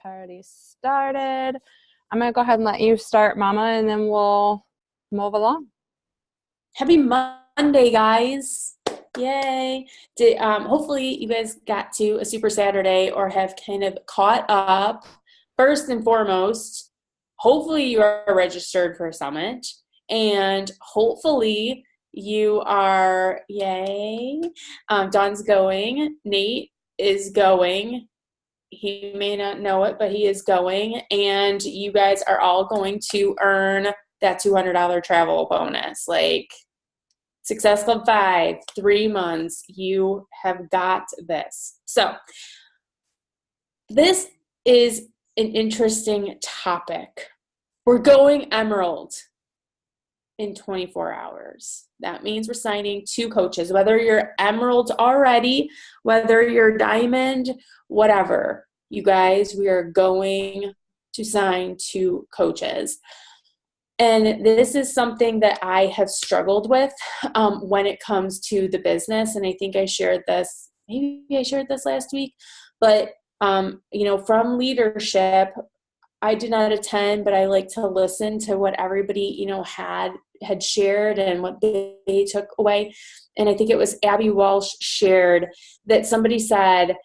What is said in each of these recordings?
party started. I'm going to go ahead and let you start, Mama, and then we'll move along. Happy Monday, guys. Yay. Hopefully you guys got to a super Saturday or have kind of caught up. First and foremost, hopefully you are registered for a summit, and hopefully you are, yay. Dawn's going. Nate is going. He may not know it, but he is going, and you guys are all going to earn that $200 travel bonus. Like, Success Club 5, 3 months, you have got this. So this is an interesting topic. We're going Emerald in 24 hours. That means we're signing 2 coaches, whether you're Emerald already, whether you're Diamond, whatever. You guys, we are going to sign 2 coaches. And this is something that I have struggled with when it comes to the business. And I think I shared this, maybe I shared this last week, but from leadership, I did not attend, but I like to listen to what everybody, had shared and what they took away. And I think it was Abby Walsh shared that somebody said,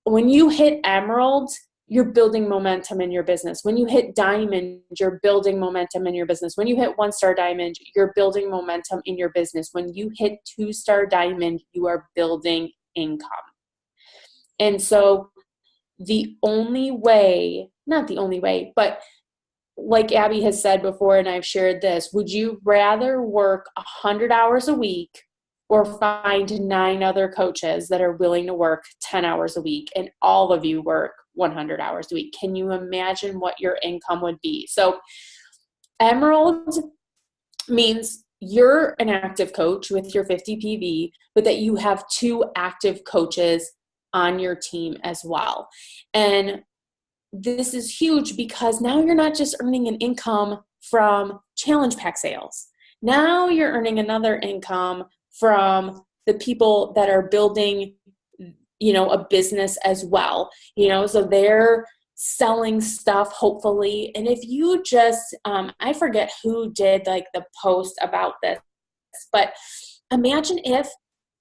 when you hit Emerald, you're building momentum in your business. When you hit Diamond, you're building momentum in your business. When you hit 1-star Diamond, you're building momentum in your business. When you hit 2-star Diamond, you are building income. And so the only way, not the only way, but like Abby has said before, and I've shared this, would you rather work 100 hours a week or find 9 other coaches that are willing to work 10 hours a week and all of you work 100 hours a week? Can you imagine what your income would be? So Emerald means you're an active coach with your 50 PV, but that you have 2 active coaches on your team as well. And this is huge because now you're not just earning an income from challenge pack sales. Now you're earning another income from the people that are building, a business as well, so they're selling stuff, hopefully. And if you just, I forget who did like the post about this, but imagine if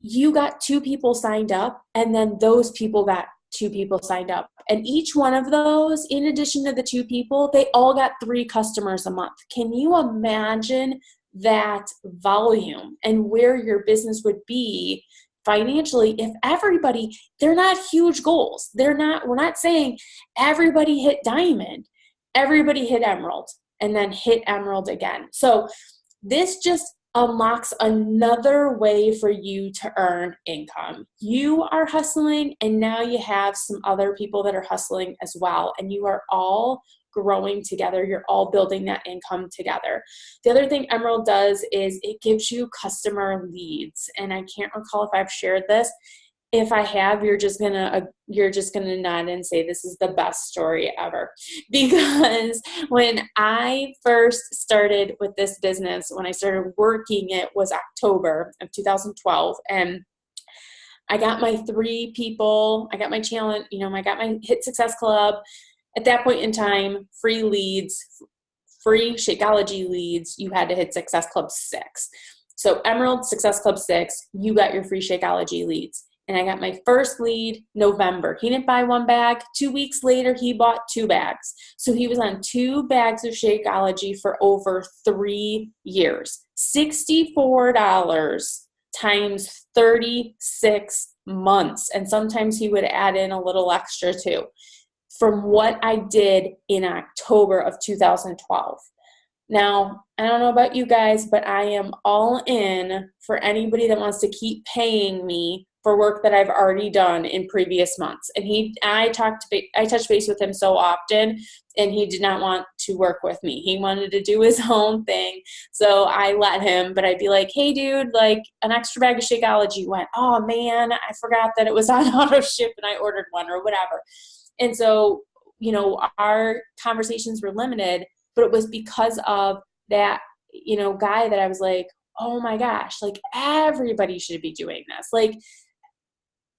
you got 2 people signed up and then those people got 2 people signed up. And each one of those, in addition to the 2 people, they all got 3 customers a month. Can you imagine that volume and where your business would be financially if everybody, they're not huge goals. We're not saying everybody hit Diamond, everybody hit Emerald, and then hit Emerald again. So this just unlocks another way for you to earn income. You are hustling, and now you have some other people that are hustling as well, and you are all growing together. You're all building that income together. The other thing Emerald does is it gives you customer leads, and I can't recall if I've shared this. If I have, you're just gonna nod and say this is the best story ever. Because when I first started with this business, when I started working, it was October of 2012, and I got my 3 people. I got my challenge. I got my Hit Success Club. At that point in time, free leads, free Shakeology leads. You had to hit Success Club 6. So Emerald, Success Club 6, you got your free Shakeology leads. And I got my first lead November. He didn't buy 1 bag. 2 weeks later, he bought 2 bags. So he was on 2 bags of Shakeology for over 3 years. $64 times 36 months. And sometimes he would add in a little extra too. From what I did in October of 2012. Now, I don't know about you guys, but I am all in for anybody that wants to keep paying me for work that I've already done in previous months. And I touched base with him so often, and he did not want to work with me. He wanted to do his own thing. So I let him, but I'd be like, hey dude, like an extra bag of Shakeology went, oh man, I forgot that it was on auto ship and I ordered one or whatever. And so, our conversations were limited, but it was because of that, guy that I was like, oh my gosh, like everybody should be doing this. Like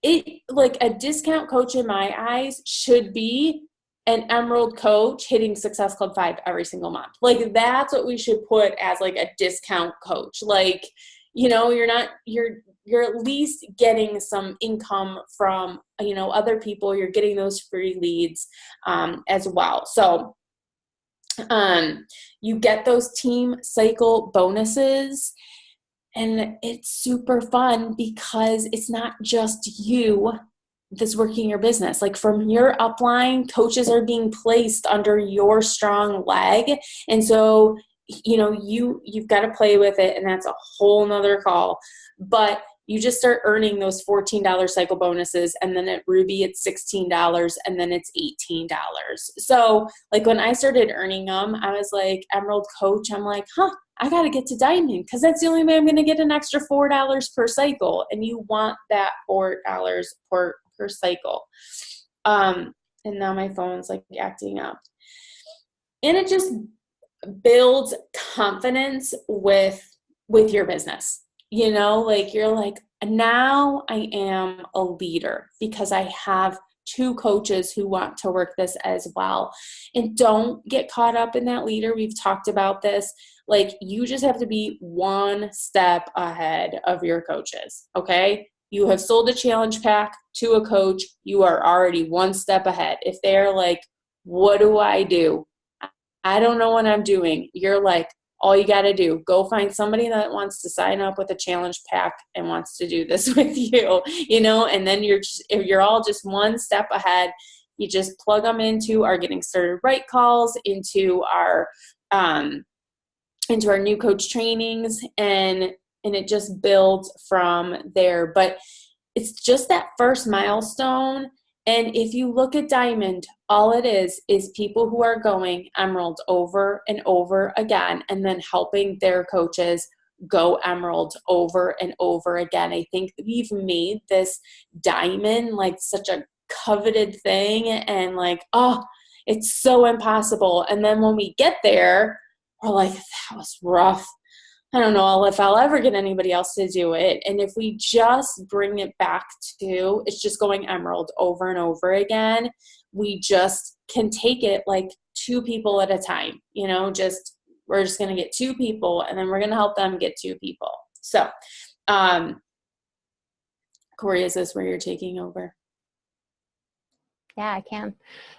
a discount coach in my eyes should be an Emerald coach hitting Success Club 5 every single month. Like, that's what we should put as like a discount coach. Like, you know, you're at least getting some income from, you know, other people. You're getting those free leads as well. So you get those team cycle bonuses, and it's super fun because it's not just you that's working your business. Like, from your upline, coaches are being placed under your strong leg. And so, you know, you've got to play with it, and that's a whole nother call. But you just start earning those $14 cycle bonuses, and then at Ruby it's $16, and then it's $18. So like, when I started earning them, I was like, Emerald coach, I'm like, I got to get to Diamond, because that's the only way I'm going to get an extra $4 per cycle. And you want that $4 per cycle. And now my phone's like acting up. And it just builds confidence with your business. You know, like, you're like, now I am a leader because I have 2 coaches who want to work this as well. And don't get caught up in that leader. We've talked about this. Like, you just have to be one step ahead of your coaches. Okay. You have sold a challenge pack to a coach. You are already one step ahead. If they're like, what do? I don't know what I'm doing. You're like, all you got to do, go find somebody that wants to sign up with a challenge pack and wants to do this with you, you know, and then if you're all just one step ahead, you just plug them into our Getting Started Right calls, into our new coach trainings, and it just builds from there. But it's just that first milestone. And if you look at Diamond, all it is people who are going Emerald over and over again, and then helping their coaches go Emerald over and over again. I think we've made this Diamond like such a coveted thing, and like, oh, it's so impossible. And then when we get there, we're like, that was rough. I don't know if I'll ever get anybody else to do it. And if we just bring it back to, it's just going Emerald over and over again, we just can take it like 2 people at a time, you know, we're just going to get 2 people, and then we're going to help them get 2 people. So, Corey, is this where you're taking over? Yeah, I can.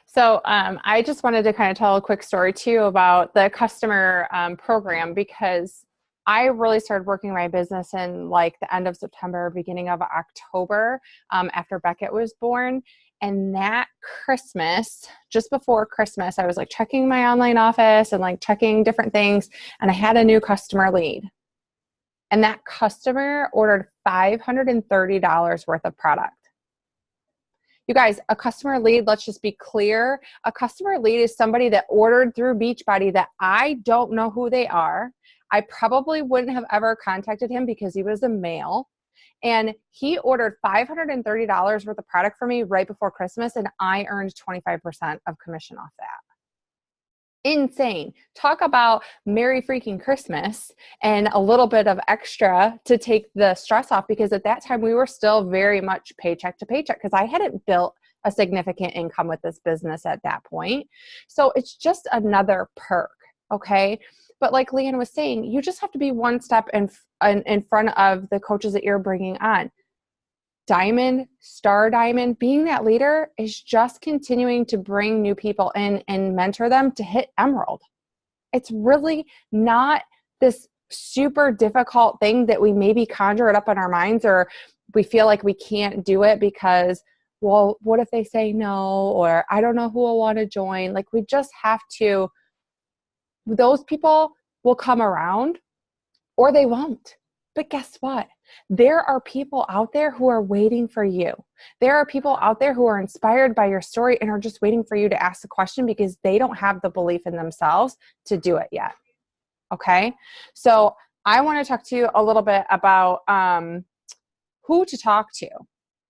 So I just wanted to kind of tell a quick story too about the customer program, because I really started working my business in like the end of September, beginning of October, after Beckett was born. And that Christmas, just before Christmas, I was like checking my online office and like checking different things. And I had a new customer lead. And that customer ordered $530 worth of product. You guys, a customer lead, let's just be clear. A customer lead is somebody that ordered through Beachbody that I don't know who they are. I probably wouldn't have ever contacted him because he was a male. And he ordered $530 worth of product for me right before Christmas, and I earned 25% of commission off that. Insane. Talk about Merry freaking Christmas and a little bit of extra to take the stress off, because at that time we were still very much paycheck to paycheck, because I hadn't built a significant income with this business at that point. So it's just another perk. Okay. But like Leanne was saying, you just have to be one step in front of the coaches that you're bringing on. Diamond, Star Diamond, being that leader is just continuing to bring new people in and mentor them to hit Emerald. It's really not this super difficult thing that we maybe conjure it up in our minds, or we feel like we can't do it because, well, what if they say no, or I don't know who will want to join. Like, we just have to, those people will come around or they won't. But guess what? There are people out there who are waiting for you. There are people out there who are inspired by your story and are just waiting for you to ask the question because they don't have the belief in themselves to do it yet. Okay? So I want to talk to you a little bit about who to talk to.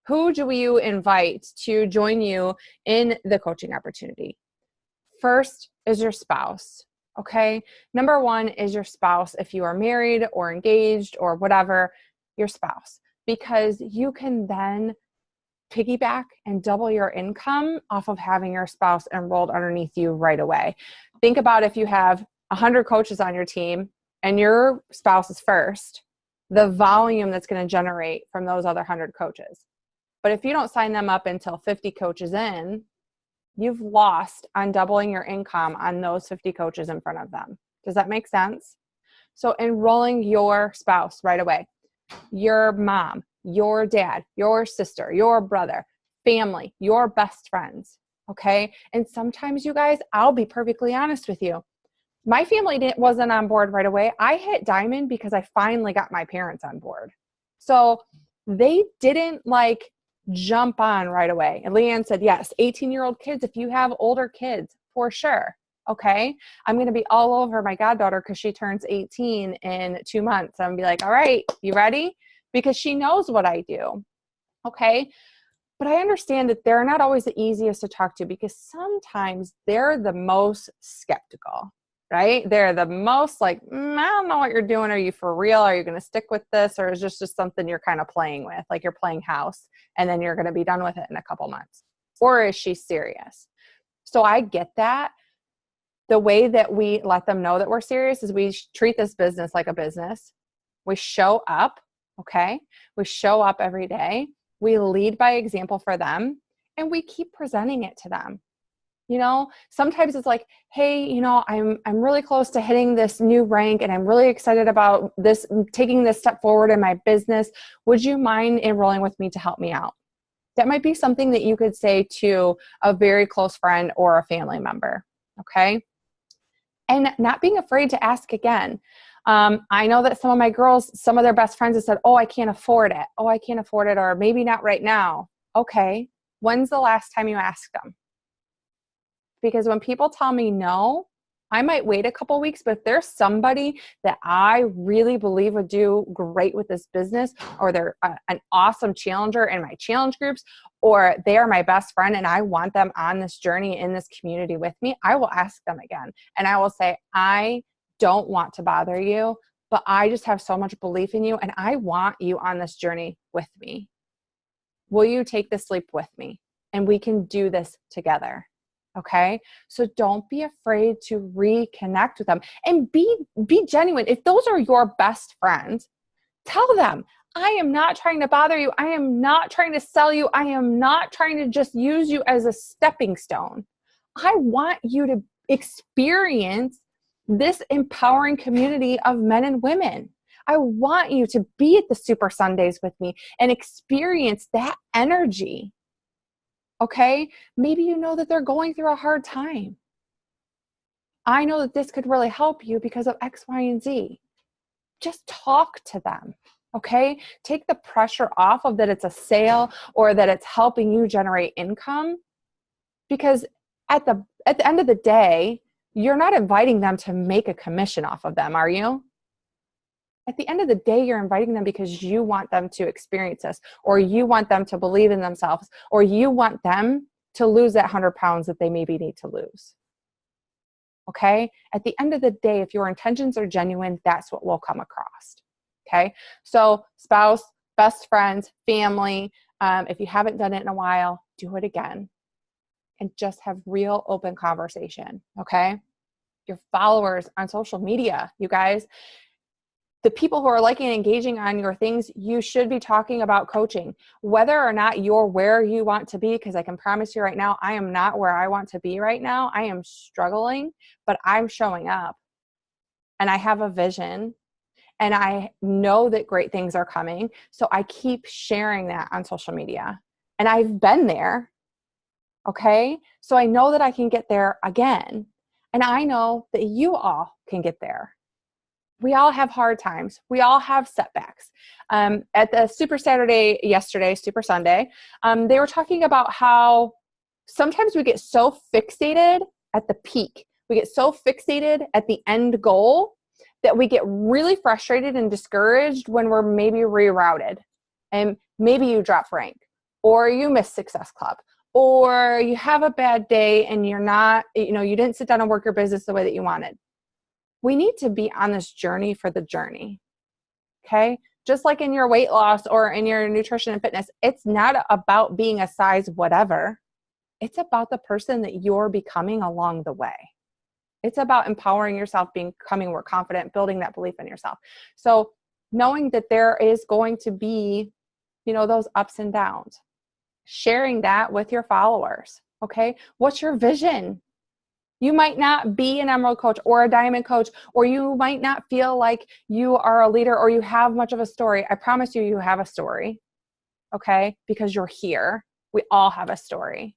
Who do you invite to join you in the coaching opportunity? First is your spouse. Okay. Number 1 is your spouse. If you are married or engaged or whatever, your spouse, because you can then piggyback and double your income off of having your spouse enrolled underneath you right away. Think about if you have 100 coaches on your team and your spouse is first, the volume that's going to generate from those other 100 coaches. But if you don't sign them up until 50 coaches in, you've lost on doubling your income on those 50 coaches in front of them. Does that make sense? So enrolling your spouse right away, your mom, your dad, your sister, your brother, family, your best friends, okay? And sometimes, you guys, I'll be perfectly honest with you. My family wasn't on board right away. I hit diamond because I finally got my parents on board. So they didn't like jump on right away. And Leanne said, yes, 18-year-old kids, if you have older kids, for sure. Okay. I'm going to be all over my goddaughter because she turns 18 in 2 months. I'm going to be like, all right, you ready? Because she knows what I do. Okay. But I understand that they're not always the easiest to talk to because sometimes they're the most skeptical, right? They're the most like, I don't know what you're doing. Are you for real? Are you going to stick with this? Or is this just something you're kind of playing with? Like you're playing house and then you're going to be done with it in a couple months. Or is she serious? So I get that. The way that we let them know that we're serious is we treat this business like a business. We show up, okay? We show up every day. We lead by example for them, and we keep presenting it to them. You know, sometimes it's like, hey, you know, I'm really close to hitting this new rank, and I'm really excited about this, taking this step forward in my business. Would you mind enrolling with me to help me out? That might be something that you could say to a very close friend or a family member, okay? And not being afraid to ask again. I know that some of my girls, some of their best friends have said, oh, I can't afford it. Oh, I can't afford it. Or maybe not right now. Okay. When's the last time you asked them? Because when people tell me no, I might wait a couple weeks, but if there's somebody that I really believe would do great with this business, or they're an awesome challenger in my challenge groups, or they are my best friend and I want them on this journey in this community with me, I will ask them again. And I will say, I don't want to bother you, but I just have so much belief in you and I want you on this journey with me. Will you take this leap with me? And we can do this together. Okay. So don't be afraid to reconnect with them and be genuine. If those are your best friends, tell them, I am not trying to bother you. I am not trying to sell you. I am not trying to just use you as a stepping stone. I want you to experience this empowering community of men and women. I want you to be at the Super Sundays with me and experience that energy. Okay, maybe you know that they're going through a hard time. I know that this could really help you because of X, Y, and Z. Just talk to them, okay? Take the pressure off of that it's a sale or that it's helping you generate income, because at the end of the day, you're not inviting them to make a commission off of them, are you? At the end of the day, you're inviting them because you want them to experience this, or you want them to believe in themselves, or you want them to lose that 100 pounds that they maybe need to lose. Okay? At the end of the day, if your intentions are genuine, that's what will come across. Okay? So spouse, best friends, family, if you haven't done it in a while, do it again. And just have real open conversation. Okay? Your followers on social media, you guys, the people who are liking and engaging on your things, you should be talking about coaching. Whether or not you're where you want to be, because I can promise you right now, I am not where I want to be right now. I am struggling, but I'm showing up. And I have a vision. And I know that great things are coming. So I keep sharing that on social media. And I've been there. Okay? So I know that I can get there again. And I know that you all can get there. We all have hard times. We all have setbacks. At the Super Saturday yesterday, Super Sunday, they were talking about how sometimes we get so fixated at the peak. We get so fixated at the end goal that we get really frustrated and discouraged when we're maybe rerouted. And maybe you drop rank, or you miss Success Club, or you have a bad day and you're not, you didn't sit down and work your business the way that you wanted. We need to be on this journey for the journey, okay? Just like in your weight loss or in your nutrition and fitness, it's not about being a size whatever. It's about the person that you're becoming along the way. It's about empowering yourself, becoming more confident, building that belief in yourself. So knowing that there is going to be, those ups and downs, sharing that with your followers. Okay. What's your vision? You might not be an emerald coach or a diamond coach, or you might not feel like you are a leader or you have much of a story. I promise you, you have a story. Okay. Because you're here. We all have a story.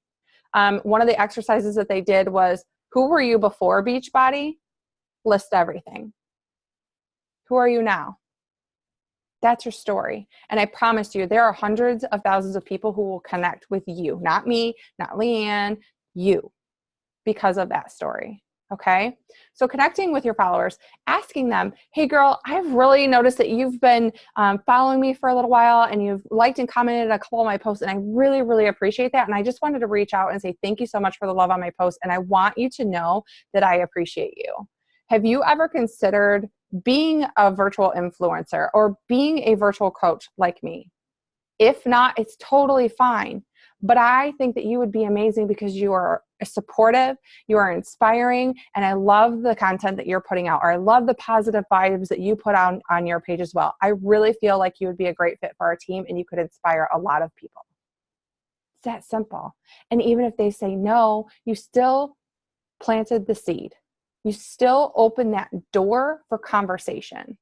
One of the exercises that they did was, who were you before Beachbody? List everything. Who are you now? That's your story. And I promise you, there are hundreds of thousands of people who will connect with you, not me, not Leanne, you, because of that story. Okay. So connecting with your followers, asking them, hey girl, I've really noticed that you've been following me for a little while and you've liked and commented a couple of my posts. And I really, really appreciate that. And I just wanted to reach out and say, thank you so much for the love on my post. And I want you to know that I appreciate you. Have you ever considered being a virtual influencer or being a virtual coach like me? If not, it's totally fine. But I think that you would be amazing because you are supportive, you are inspiring, and I love the content that you're putting out, or I love the positive vibes that you put on your page as well. I really feel like you would be a great fit for our team and you could inspire a lot of people. It's that simple. And even if they say no, you still planted the seed. You still open that door for conversation.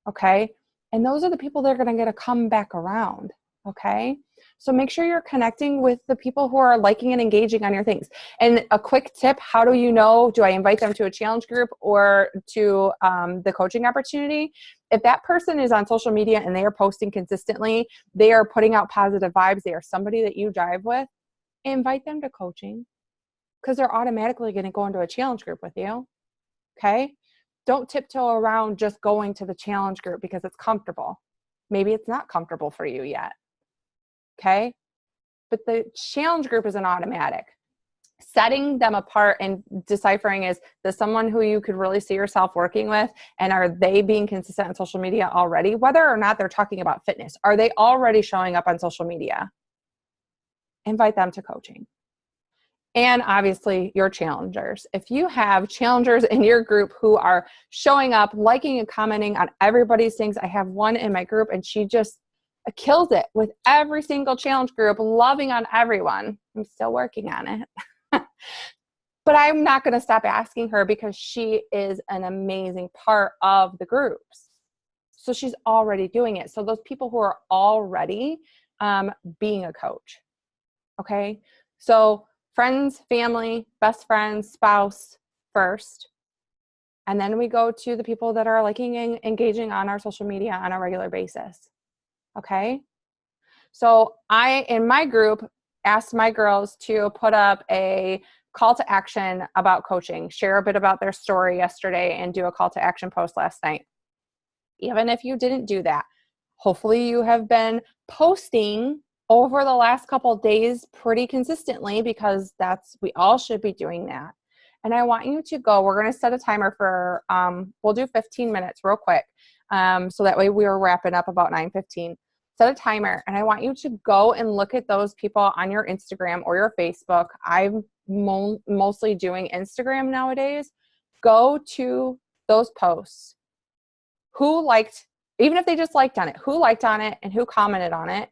Okay? And those are the people that are going to get to come back around. Okay? So make sure you're connecting with the people who are liking and engaging on your things. And a quick tip, how do you know, do I invite them to a challenge group or to the coaching opportunity? If that person is on social media and they are posting consistently, they are putting out positive vibes, they are somebody that you drive with, invite them to coaching because they're automatically going to go into a challenge group with you. Okay? Don't tiptoe around just going to the challenge group because it's comfortable. Maybe it's not comfortable for you yet. Okay? But the challenge group is an automatic. Setting them apart and deciphering is this someone who you could really see yourself working with, and are they being consistent on social media already? Whether or not they're talking about fitness, are they already showing up on social media? Invite them to coaching. And obviously your challengers. If you have challengers in your group who are showing up, liking and commenting on everybody's things, I have one in my group and she just kills it with every single challenge group, loving on everyone. I'm still working on it. But I'm not going to stop asking her because she is an amazing part of the groups. So she's already doing it. So those people who are already being a coach. Okay. So friends, family, best friends, spouse first. And then we go to the people that are liking and engaging on our social media on a regular basis. Okay. So I, in my group, asked my girls to put up a call to action about coaching, share a bit about their story yesterday, and do a call to action post last night. Even if you didn't do that, hopefully you have been posting over the last couple of days pretty consistently, because we all should be doing that. And I want you to go, we're going to set a timer for, we'll do 15 minutes real quick. So that way we are wrapping up about 9:15. Set a timer, and I want you to go and look at those people on your Instagram or your Facebook. I'm mostly doing Instagram nowadays. Go to those posts. Who liked, even if they just liked on it, who liked on it and who commented on it?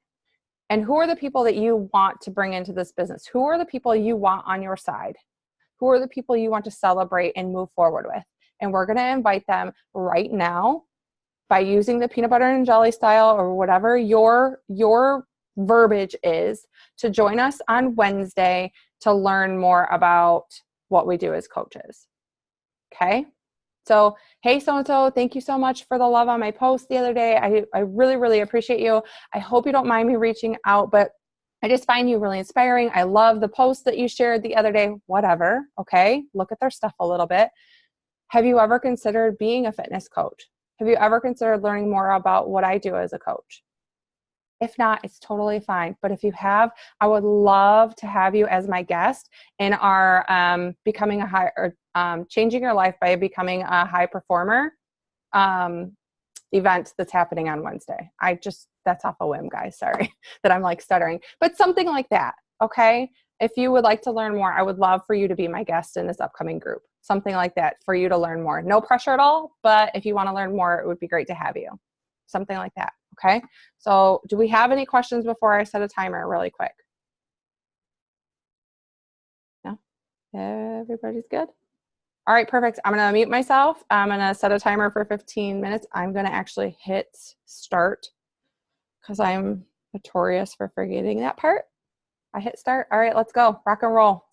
And who are the people that you want to bring into this business? Who are the people you want on your side? Who are the people you want to celebrate and move forward with? And we're going to invite them right now by using the peanut butter and jelly style or whatever your verbiage is, to join us on Wednesday to learn more about what we do as coaches. Okay? So, hey, so-and-so, thank you so much for the love on my post the other day. I really, really appreciate you. I hope you don't mind me reaching out, but I just find you really inspiring. I love the post that you shared the other day, whatever. Okay? Look at their stuff a little bit. Have you ever considered being a fitness coach? Have you ever considered learning more about what I do as a coach? If not, it's totally fine. But if you have, I would love to have you as my guest in our becoming a high, or changing your life by becoming a high performer event that's happening on Wednesday. That's off a whim, guys. Sorry that I'm like stuttering, but something like that. Okay. If you would like to learn more, I would love for you to be my guest in this upcoming group. Something like that for you to learn more. No pressure at all, but if you want to learn more, it would be great to have you. Something like that. Okay. So do we have any questions before I set a timer really quick? No? Everybody's good? All right, perfect. I'm going to mute myself. I'm going to set a timer for 15 minutes. I'm going to actually hit start because I'm notorious for forgetting that part. I hit start. All right, let's go. Rock and roll.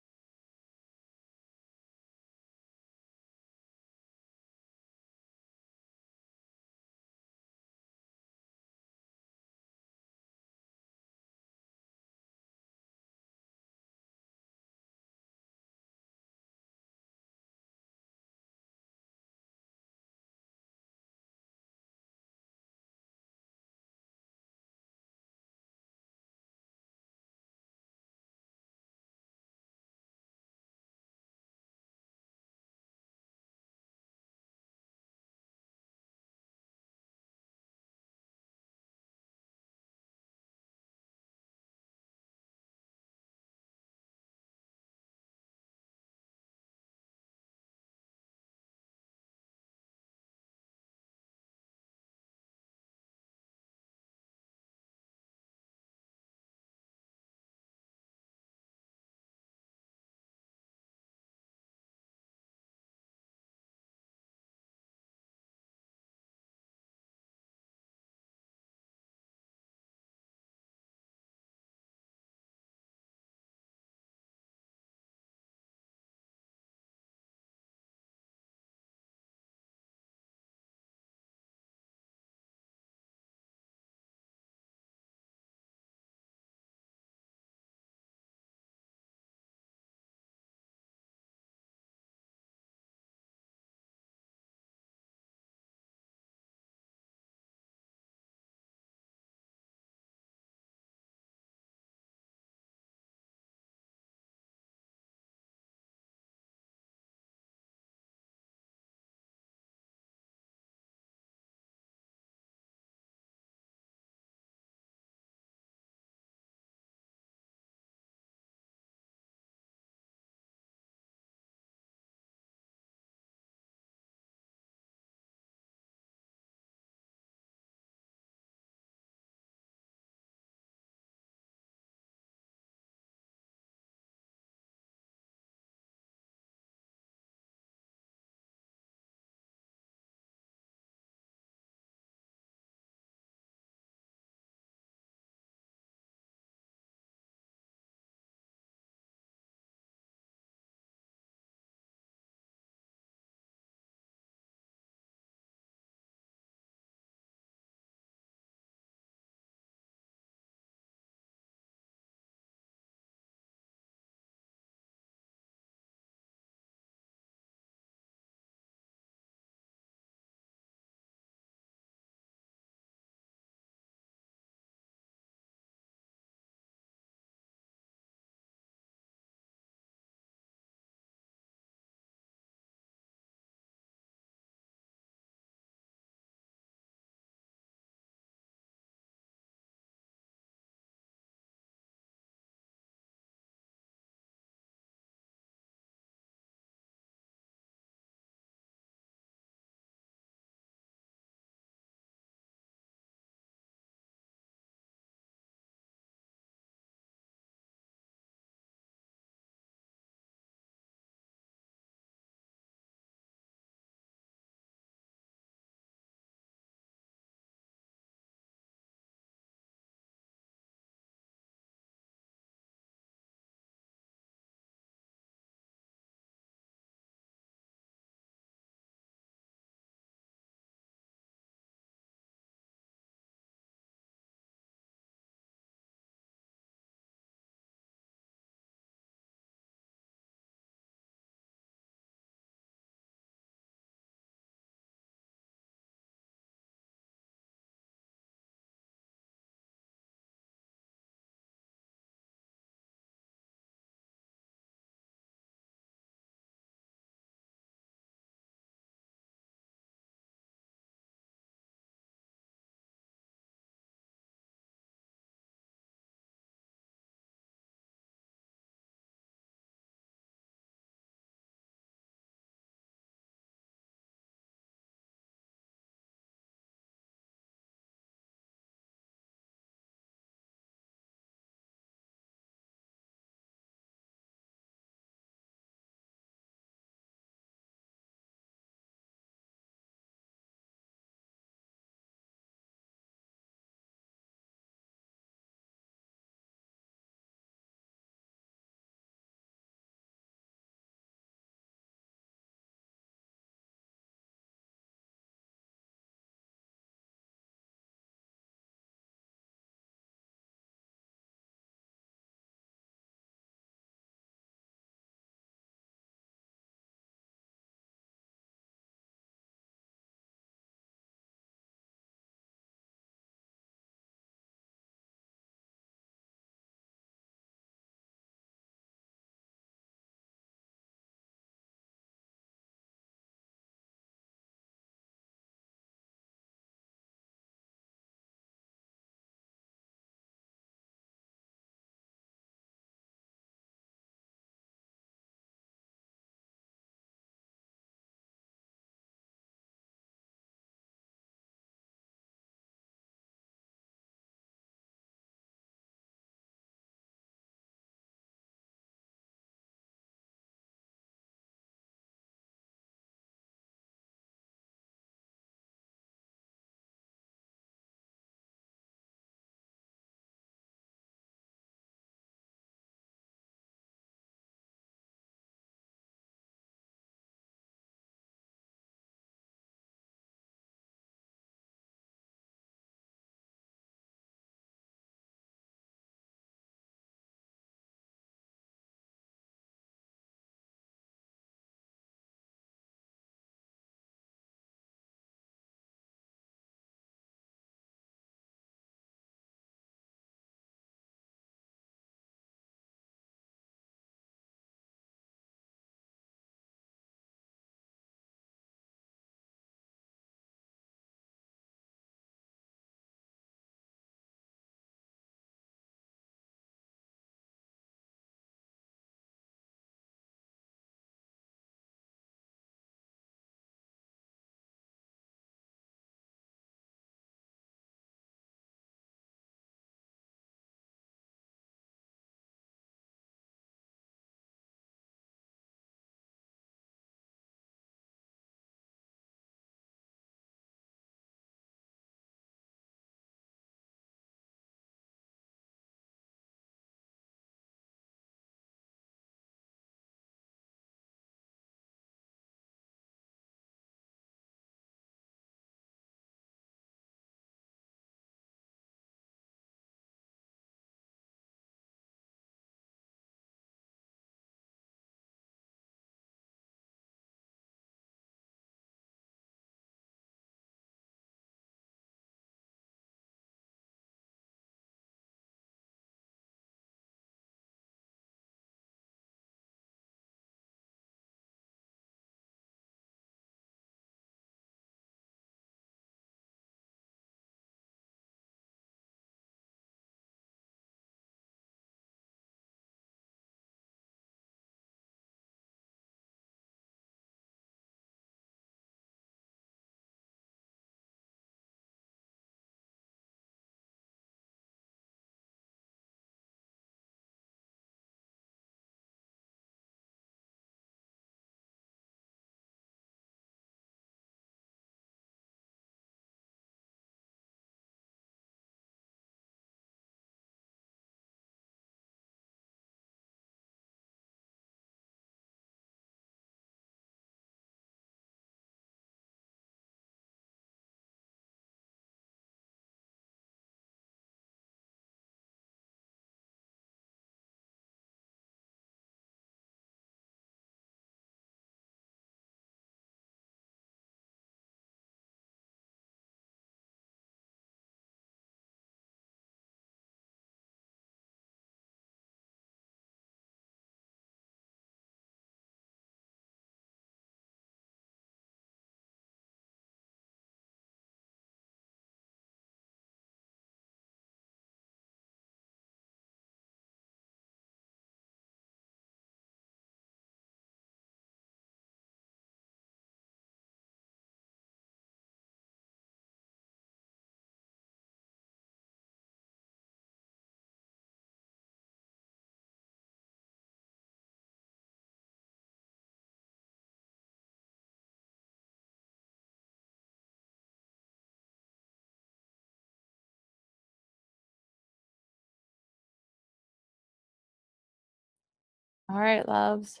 All right, loves.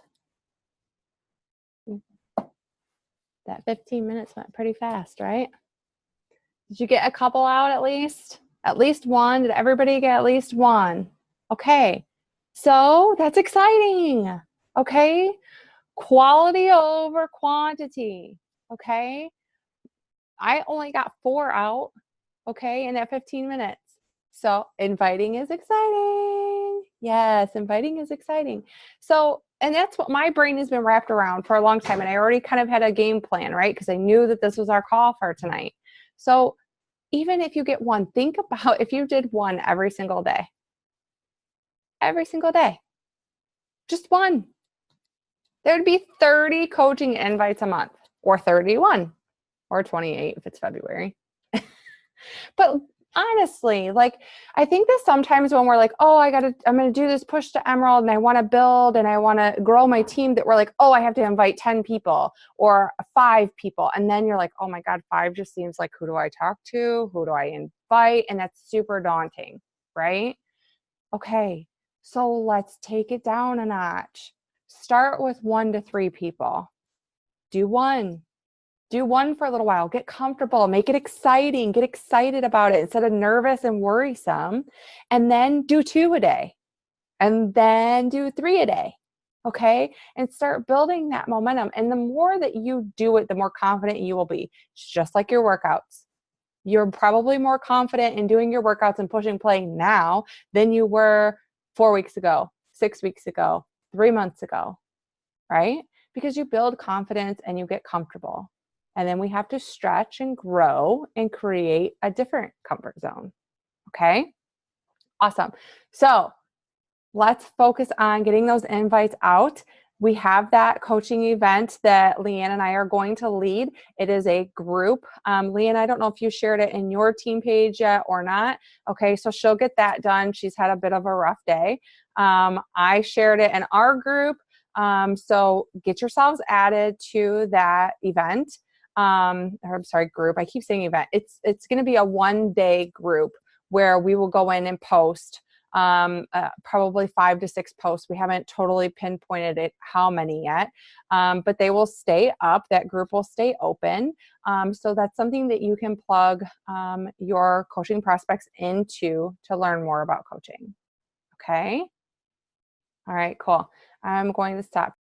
That 15 minutes went pretty fast, right? Did you get a couple out at least? At least one? Did everybody get at least one? Okay. So that's exciting. Okay. Quality over quantity. Okay. I only got 4 out. Okay. In that 15 minutes. So inviting is exciting. Yes, inviting is exciting. So, and that's what my brain has been wrapped around for a long time. And I already kind of had a game plan, right? Because I knew that this was our call for tonight. So even if you get one, think about if you did one every single day, just one, there'd be 30 coaching invites a month, or 31, or 28 if it's February. But honestly, like, I think that sometimes when we're like, oh, I'm going to do this push to Emerald and I want to build and I want to grow my team, that we're like, oh, I have to invite 10 people or 5 people. And then you're like, oh my God, 5 just seems like, who do I talk to? Who do I invite? And that's super daunting, right? Okay, so let's take it down a notch. Start with 1 to 3 people. Do one. Do one for a little while. Get comfortable. Make it exciting. Get excited about it instead of nervous and worrisome. And then do 2 a day. And then do 3 a day. Okay? And start building that momentum. And the more that you do it, the more confident you will be. It's just like your workouts. You're probably more confident in doing your workouts and pushing play now than you were 4 weeks ago, 6 weeks ago, 3 months ago, right? Because you build confidence and you get comfortable. And then we have to stretch and grow and create a different comfort zone. Okay? Awesome. So let's focus on getting those invites out. We have that coaching event that Leanne and I are going to lead. It is a group. Leanne, I don't know if you shared it in your team page yet or not. Okay, so she'll get that done. She's had a bit of a rough day. I shared it in our group. So get yourselves added to that event. Group. I keep saying event. It's going to be a 1-day group where we will go in and post probably 5 to 6 posts. We haven't totally pinpointed it how many yet, but they will stay up. That group will stay open. So that's something that you can plug your coaching prospects into to learn more about coaching. Okay. All right, cool. I'm going to stop